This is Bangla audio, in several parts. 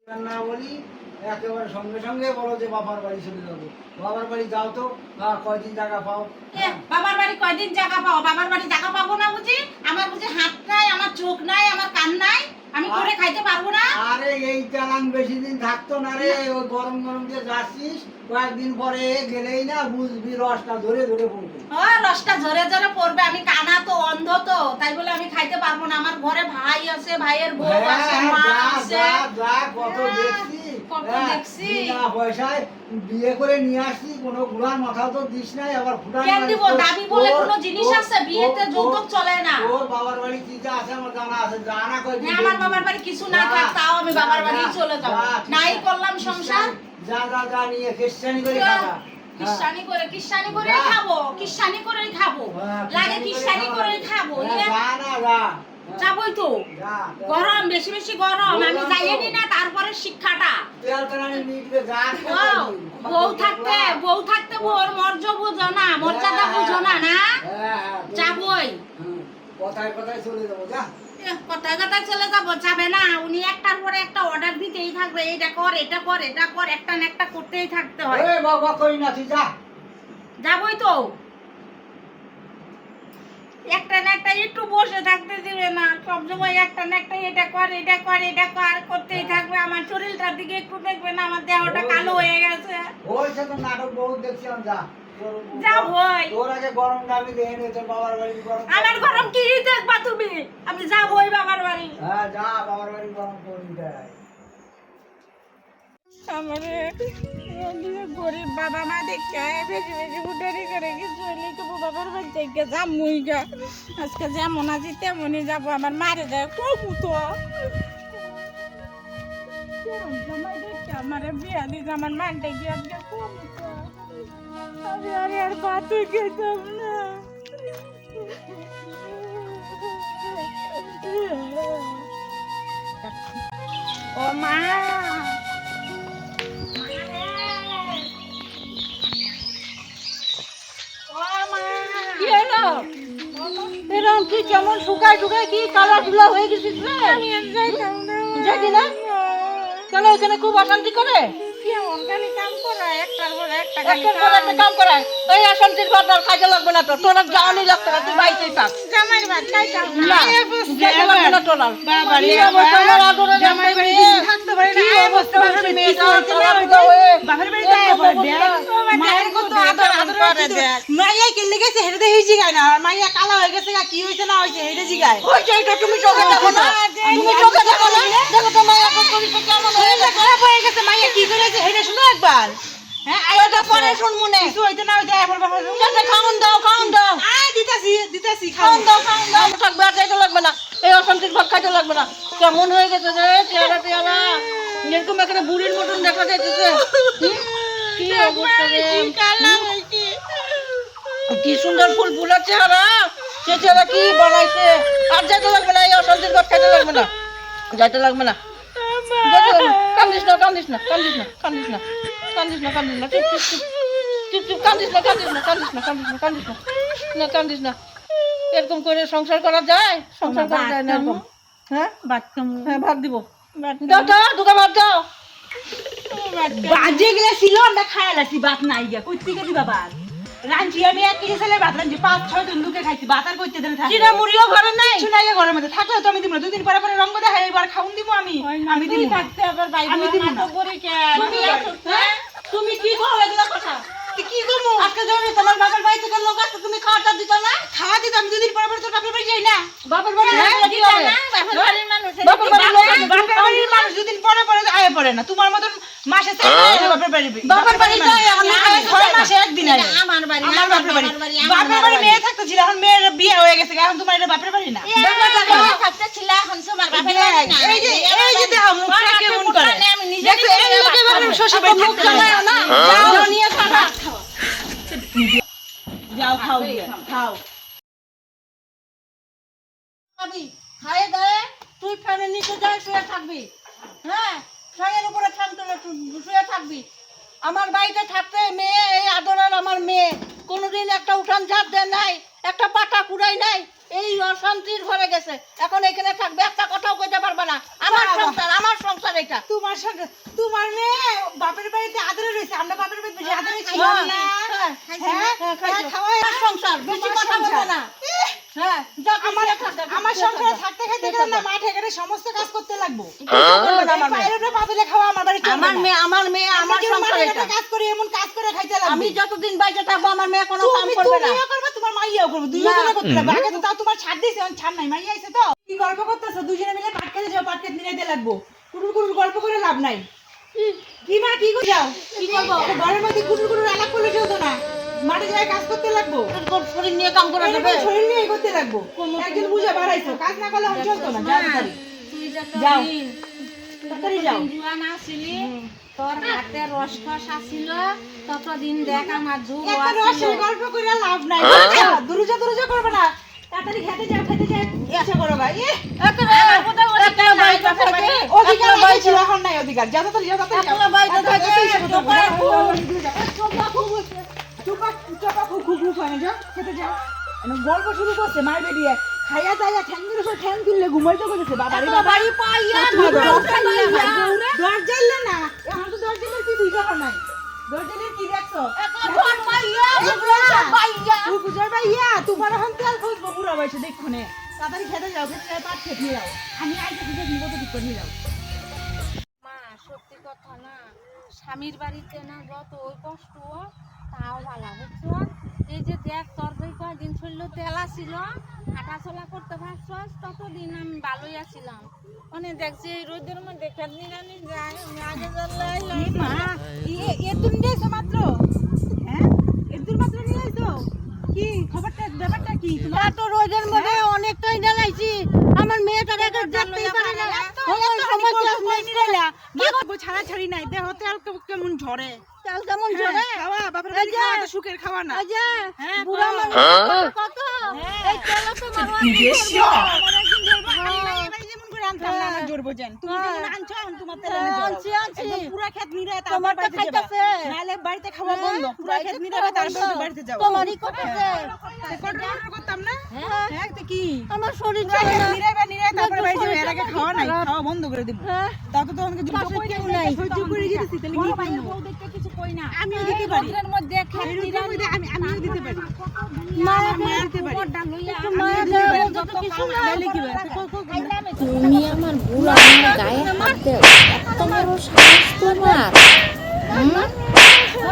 না বলি একেবারে সঙ্গে সঙ্গে বলো যে বাবার বাড়ি চলে যাবো। বাবার বাড়ি যাও তো, কয়দিন জায়গা পাও? বাবার বাড়ি কয়দিন জায়গা পাও? বাবার বাড়ি জায়গা পাবো না বুঝি? আমার বুঝি হাত নাই, আমার চোখ নাই, আমার কান নাই, আমি করে খাইতে পারবো না? আরে এই চালান বেশি দিন থাকতো না রে। ওই গরম গরম দিয়ে যাচ্ছিস, কয়েকদিন পরে গেলেই না বুঝবি রসটা ধরে ধরে পড়বে। রসটা ঝরে ঝরে পড়বে। আমি কানা তো, অন্ধ তো, তাই বলে আমি খাইতে পারবো না। আমার ঘরে ভাই আছে, ভাইয়ের বউ আছে, মা আছে। কত দেখছি, কত দেখছি। বিনা পয়সায় বিয়ে করে নিয়ে আসছি, কোনো গুড়ার মাথা তো দিস নাই। আবার ফুটান কেন দিব? দাবি বলে কোনো জিনিস আছে? বিয়েতে যৌতুক চলে না। তোর বাবার বাড়ি কি যা আছে আমার জানা আছে, জানা কয়দিন। আমার বাবার বাড়ি কিছু না থাক, তাও আমি বাবার বাড়ি চলে যাবো। নাই করলাম সংসার। যা যা যা নিয়ে খ্রিস্টানি করে খাবা। কিস্তানি করে খাবো, কিস্তানি করে খাবো, লাগে কিস্তানি করে খাবো। যা না যা, যাবই তো। গরম, বেশি বেশি গরম, আমি যাইনি না। তারপরে শিক্ষাটা বউ থাকতে ওর মর্যাদা বুঝো না। না যাবই, কথায় কথায় চলে যাবো। যা কথায় কথায় চলে যাবো, যাবে না। উনি একটার পরে একটা অর্ডার দিতেই থাকবে, এটা কর, এটা কর, এটা কর, একটা না একটা করতেই থাকতে হয়। বাবা করি না, তুই যা। যাবই তো। একটা না একটা একটু বসে থাকতে দিবে না, সবসময় একটা না একটা এটা কর, এটা কর, এটা কর করতেই থাকবে। আমার শরীরটার দিকে একটু দেখবে না, আমার দেহটা কালো হয়ে গেছে। হয়েছে তো, নাটক বহুত দেখছিলাম। যা যা ভয়। তোর আগে গরম দামি দেখে নে, তোর বাবার বাড়ি গরম। আমার গরম কি দেখবা তুমি? আমি যাবই বাবার বাড়ি। হ্যাঁ যা, বাবার বাড়ি গরম করে দেয়। আমার গরিব বাবা মা দেখে বেশি বেশি উঠারি করে কিছু হইলে তবু বাবার বাড়ি থেকে যাবই গা। আজকে যেমন আছি তেমনই যাবো। আমার মারে যায় কবু তো আমার বিয়া দিতে আমার মানটা গিয়ে আজকে কবু তো আমি আর ভাত খেতাম না। ও মা, এরকম কি কেমন শুকায় শুকায় কি কালা ধুলা হয়ে গেছিস রে? যাইতি না কেন? এখানে খুব অশান্তি করে, একটার পর একটা কাম করায়। এই অশান্তির কথা কাজে লাগবে না তো, তোর যাওয়ানি লাগতো না, তুই বাইতেই থাক। জামাই ভাত খাইতাম না। না, যেতে লাগবে না তোর আর। কি অবস্থা আমার আদরে জামাই বাড়ি থাকতে পারে না, এই অবস্থা হচ্ছে মেয়েটা তোরা বুঝা হয়ে বাপের বাড়ি যায় পড়ে দেখ। মায়ের কত আদর করে দেখ। মাইয়া কিনলে গেছে হেরে দেই জিগায় না, মাইয়া কালা হয়ে গেছে কি হইছে না হইছে হেরে জিগায়। ওই এইটা তুমি চোখে দেখো না, তুমি চোখে দেখো না। দেখো তো মাইয়া কত করিছে, কেমন হইছে, খারাপ হয়ে গেছে। মাইয়া কি করেছে হেরে শুনো একবার। হ্যাঁ আইটা পরে শুন মনে কিছু হইতে না হইতে এবার বাবা খাওন দাও দিতাছি খাওন দাও থাকবে, আর যাইতে লাগবে না। এই অশান্তির ভাত খাইতে লাগবে না। কেমন হয়ে গেছে রে চেহারা টেহারা, এরকম একটা বুড়ির মতন দেখা যাইতেছে। কি অবস্থা রে, কি সুন্দর ফুল ফুলার চেহারা, সে চেহারা কি বানাইছে। আর যাইতে লাগবে না, এই অশান্তির ভাত খাইতে লাগবে না, যাইতে লাগবে না। কান্দিস না কান্দিস না কান্দিস না কান্দিস না কান্দিস না কান্দিস না চুপ চুপ চুপ চুপ চুপ কান্দিস না কান্দিস না কান্দিস না কান্দিস না কান্দিস না না কান্দিস না। এরকম করে সংসার করা যায়? সংসার করা যায় না এরকম। হ্যাঁ হ্যাঁ ভাত দিব, দাও দাও দুটো ভাত দাও। বাজে গেলে ছিল আমরা খাই লাসি, ভাত নাই গিয়া কই থেকে দিবা ভাত? রাঞ্চি আমি এক কেজি ছেলে ভাত রাঞ্চি 5-6 জন লোকে খাইছি, ভাত আর কইতে দেন থাকে। চিরা মুড়িও ঘরে নাই, শুনাইলে ঘরের মধ্যে থাকলে তো আমি দিব না। দুদিন পরে পরে রঙ্গ দেখাই এবার খাউন দিব আমি। আমি দিব থাকতে আবার বাইরে আমি দিব না। করে কে তুমি কি করো এগুলা কথা? কি করবো? আজকে জমি তোমার বাবার বাড়ি থেকে লোক আসছে, তুমি খাওয়াটা দিত না? খাওয়া দিতাম, দুদিন পরে পরে তোর বাপের বাড়ি যাই না। বাবার বাড়ি কি হবে? বাপের বাড়ির মানুষ বাপের বাড়ির লোক আছে, বাপের বাড়ির মানুষ দুদিন পরে পরে আয়ে পড়ে না। তোমার মতন মাসে 4 দিন বাপের বাড়ি বাপের বাড়ি যায় এখন না, 6 মাসে একদিন আয়। আমার বাড়ি আমার বাপের বাড়ি বাপের বাড়ি মেয়ে থাকতে ছিল, এখন মেয়ের বিয়ে হয়ে গেছে, এখন তোমার এটা বাপের বাড়ি না। থাকতে ছিল, এখন তোমার বাপের বাড়ি না। এই যে দেখো মুখটা কেমন করে, দেখো এই লোকে বাপের শ্বশুর বাড়ি মুখ থাকতে চালায় না, যাও নিয়ে খাবা, যাও খাও খাও। খায়ে দায়ে তুই ফ্যানের নিচে যায় শুয়ে থাকবি। হ্যাঁ, ফ্যানের উপরে ফ্যান তুলে শুয়ে থাকবি। আমার বাড়িতে থাকতে মেয়ে, এই আদরের আমার মেয়ে কোনোদিন একটা উঠান ঝাড় দেয় নাই, একটা পাটা কুড়াই নাই। এই অশান্তির ঘরে গেছে, এখন এখানে থাকবে, একটা কথাও কইতে পারবে না। আমার সংসার এটা। তোমার সঙ্গে তোমার মেয়ে বাপের বাড়িতে আদরে রয়েছে, আমরা বাপের বাড়িতে বেশি আদরে ছিল না। আমার সংসার, বেশি কথা বলবো না। হ্যাঁ, আমার সংসারে থাকতে খাইতে গেলে না মাঠে গেলে সমস্ত কাজ করতে লাগবো। আমার মেয়ে আমার সংসার এটা। কাজ করে এমন কাজ করে খাইতে লাগবে। আমি যতদিন বাইরে থাকবো আমার মেয়ে কোনো কাম করবে না। তুমিও করবে, তোমার মাইয়াও করবে, দুইজনে করতে লাগবে। আগে তো তাও তোমার ছাড় দিয়েছে, এখন ছাড় নাই, মাইয়া আইছে তো। কি গল্প করতেছো? দুজনে মিলে পাট খেতে যাও, পাট খেতে মিলাইতে লাগবো। কুটুর কুটুর গল্প করে লাভ নাই। কি মা কি করে যাও? কি করবো? ঘরের মধ্যে কুটুর কুটুর আলাপ করলে চলতো না। মাঠে যায় কাজ করতে লাগবো, শরীর নিয়ে কাম করে দেবে, শরীর নিয়ে করতে লাগবো। একদিন বুঝে বাড়াইছো, কাজ না করলে হন চলতো না। যাও তাড়াতাড়ি যাও। জুয়ান আসিলি তোর হাতে রসকস আসিল, ততদিন দেখ আমার ঝুল একটা রসের গল্প করে লাভ নাই। দুরুজা দুরুজা করবে না, তাড়াতাড়ি খেতে যাও, খেতে যাও। ইচ্ছা করো ভাই। অধিকার আগে ছিল, এখন নাই অধিকার। যাও তাড়াতাড়ি যাও, তাড়াতাড়ি যাও। গল্প শুরু করছে মায়ের বেরিয়ে খাইয়া যাইয়া ঠ্যাঙ্গের উপর ঠ্যাং তুললে ঘুমাইতে বলেছে। বাবারে বাবা দরজাইলে না, এখন তো দরজাইলে কি দুই টাকা নাই। দরজাইলে কি দেখছো? বুঝাই ভাইয়া তোমার এখন তেল খুঁজবো পুরো বয়সে দেখুনে। তাড়াতাড়ি খেতে যাও, খেতে যাও, পাট খেতে যাও। আমি আইতে খুঁজে নিব তো ঠিক করে যাও। মা সত্যি কথা না, স্বামীর বাড়িতে না যত ওই কষ্ট তাও ভালো বুঝছো। এই যে দেখ তোর যে কয়দিন শরীর তেলা ছিল, হাঁটা চলা করতে পারছস, ততদিন আমি ভালোই আছিলাম। মানে দেখছি এই রোদের মধ্যে খেত নিরানি যায়, আমি আগে তুমি দিয়েছো মাত্র? হ্যাঁ এর মাত্র নিয়ে আইছো? কি খবরটা, ব্যাপারটা কি? তোমার তো রোদের মধ্যে অনেকটাই জ্বালাইছি, আমার মেয়েটার একটা দেখতেই পারে না। ছাড়া ছাড়ি নাই, দেহ তেল কেমন ঝরে। তেল কেমন ঝরে? খাওয়া বাপের বাড়ি খাওয়া তো সুখের খাওয়া না। হ্যাঁ, বুড়া মানুষ কত এই তেল তো মারো। যেমন করে আনতাম না আমার জোর বোঝেন। তুমি যেমন আনছো তোমার তেল এনে জোর। আনছি পুরা খেত নিরায় তোমার তো খাইতেছে, নালে বাড়িতে খাওয়া বন্ধ। পুরা খেত নিরায় তারপর বাড়িতে যাও। তোমারই করতেছে। কন্ট্রোল করতাম না। হ্যাঁ তো কি আমার শরীর নিরায় তারপর বাড়ি যাবে। এর আগে খাওয়া নাই, খাওয়া বন্ধ করে দেব। তাও তো আমাকে জোর করে নাই, সহ্য করে যেতেছি। তাহলে কি ভাইয়ের বউ দেখতে কিছু কই না, আমিও দিতে পারি। রোদের মধ্যে খেত নিরানি আমিও দিতে পারি। মায়া দিতে পারি। বড়টা লইয়া মায়া দেওয়া যত কিছু না। তাহলে কি বলে? তুমি আমার বুড়ো আমার গায়ে হাত দেও, এত বড় সাহস তোমার?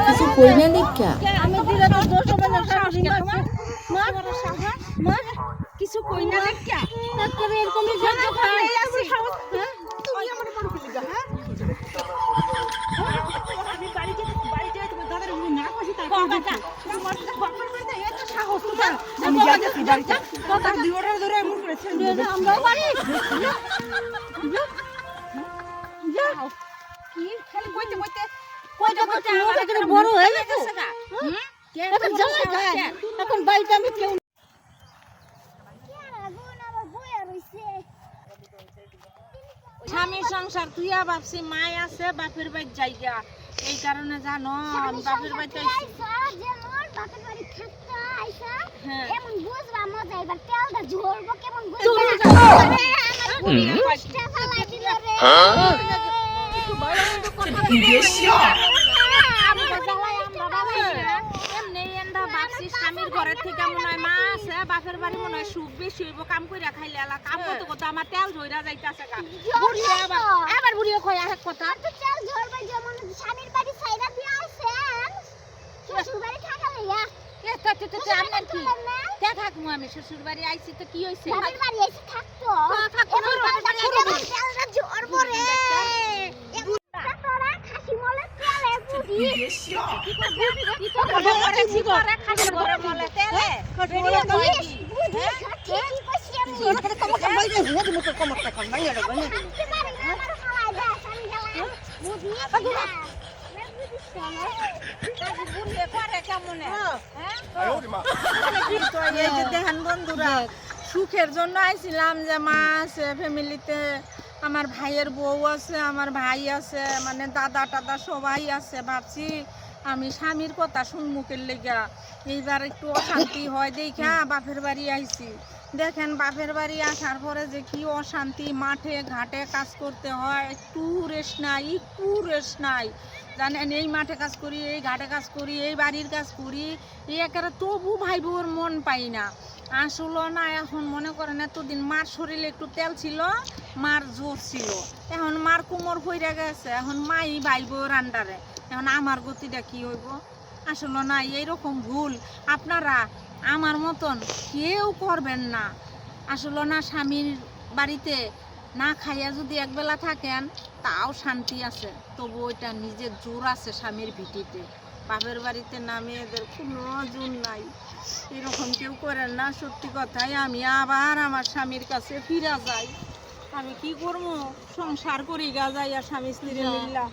কিছু কই না দেখা? আমি দিলে তো দোষ হবে না। সাহস তোমার মা কিছু কই না দেখা ডাক্তারে এরকম সহ্য করে আছি। তুমি আমার বড় ফেলে দাও। হ্যাঁ আমি বাড়ি যাই তুমি দাদার না খুশি তাই তোমার বাপের বাড়িতে এত সাহস তোমার। আমি যাচ্ছি বাড়িতে। কথা দিওরা ধরে এমন করেছে। আমরা বাড়ি যাও কি খালি কইতে কইতে মুখ একেবারে বড় হয়ে গেছে গা। এখন জামাই গায়, এখন বাড়িতে আমি কেউ স্বামী সংসার তুই ভাবছি মায় আছে বাপের বাড়ি যাইগা, এই কারণে জানো আমি বাপের বাড়িতে আইছি। হ্যাঁ স্বামীর ঘরের থেকে মনে হয় মা আছে, বাপের বাড়ি মনে হয় সুখ বেশি হইব, কাম কইরা খাইলে এলা কাম করতে করতে আমার তেল ঝইরা যাইতাছে গা। বুড়ি আবার বুড়িও কয় এক কথা স্বামীর বাড়ি সাইরা দিয়ে আইছেন শ্বশুর বাড়ি থাকা লইয়া থাকবো আমি শ্বশুর বাড়ি আইছি তো কি হয়েছে? বাবার বাড়ি এসে থাকতো থাকতো না, বাবার বাড়ি তেলটা জোর করে তোরা খাসি মলে তেলে বুঝি কি করে খাসি ঘরে মলে তেলে বেরিয়ে কইছি কি কইছি আমি তোমাকে বাইরে দিয়ে দিমু তো কমরটা খান বাইরে বাইরে এই যে দেখেন বন্ধুরা, সুখের জন্য আইছিলাম যে মা আছে ফ্যামিলিতে, আমার ভাইয়ের বউ আছে, আমার ভাই আছে, মানে দাদা টাদা সবাই আছে। ভাবছি আমি স্বামীর কথা শুনমুখের লেগা এইবার একটু অশান্তি হয় দেখা বাপের বাড়ি আইছি। দেখেন বাপের বাড়ি আসার পরে যে কি অশান্তি, মাঠে ঘাটে কাজ করতে হয়, একটু রেস্ট নাই জানেন। এই মাঠে কাজ করি, এই ঘাটে কাজ করি, এই বাড়ির কাজ করি, এই একেবারে তবু ভাই বোর মন পাই না। আসলো না এখন মনে করেন এতদিন মার শরীরে একটু তেল ছিল, মার জোর ছিল, এখন মার কোমর ফইরা গেছে, এখন মাই ভাই বোর আন্ডারে, এখন আমার গতিটা কি হইব? আসলে না, এইরকম ভুল আপনারা আমার মতন কেউ করবেন না। আসলে না, স্বামীর বাড়িতে না খাইয়া যদি একবেলা থাকেন তাও শান্তি আছে, তবু ওইটা নিজের জোর আছে স্বামীর ভিটিতে। বাপের বাড়িতে না মেয়েদের কোনো জোর নাই, এরকম কেউ করেন না। সত্যি কথাই আমি আবার আমার স্বামীর কাছে ফিরা যাই। আমি কি করবো, সংসার করি গা যাই আর স্বামী স্ত্রী মিল্লা।